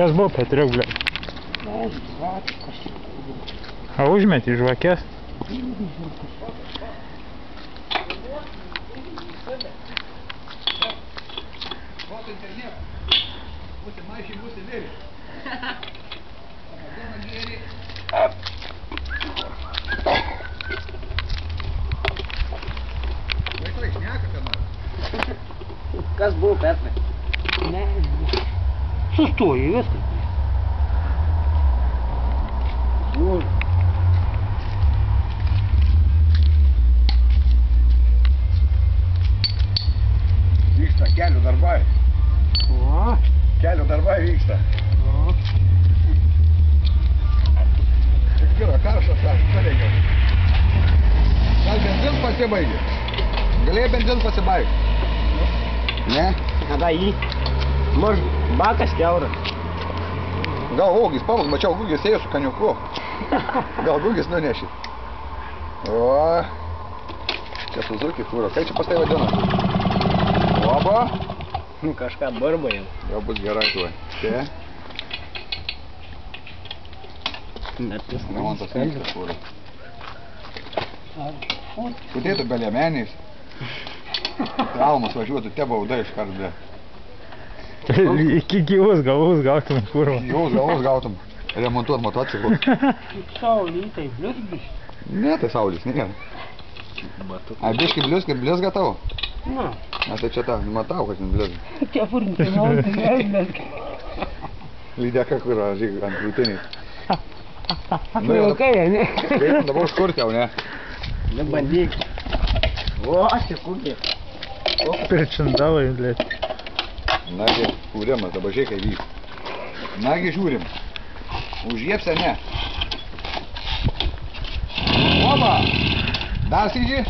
Kas buvo, Petriuk, ble? A užmeti žvakės? Kas buvo, Petrai? Ne. Sustoji viskas. Vyksta kelių darbai. O. Kelių darbai vyksta. O. Tik yra karštas, pareigiau. Gal benzin pasibaigė? Galėjai benzin pasibaigti? Ne? Kada jį? Maž bakas kiauras. Gal Gugis, pavok, mačiau Gugis ėjo su kaniuku. Gal Gugis nuneši. O, čia Suzuki fūra. Kaip čia pas tai vadina? Oba. Nu kažką barba jau. Jau bus gerai tuoj. Čia. Net jis Man tas vyksta fūra. Kutėtų be liemeniais. Almas važiuotų, te bauda iš karto, ble. Iki gyvus galvus gautum, kurva. Gyvus galvus gautum. Remontuot motociklų. Saulytai blizgiš. Ne, tai saulės, nėra. Ai, biški blizga tavo? Na. A, tai čia ta, matau, kad ten blizga. Čia furinti naudą, blizga. Lydeka, kur žiūrėk, ant krūtiniais. Vilkai, ne? Kaip, dabar užkurti jau, ne? Nebandyk. O, sekundė. Pirčindavai, ble. Nagi, kūrimas, dabar žiūrėk, kai vyks. Nagi, žiūrim. Užjiepsia, ne. Oba! Dar sėdži?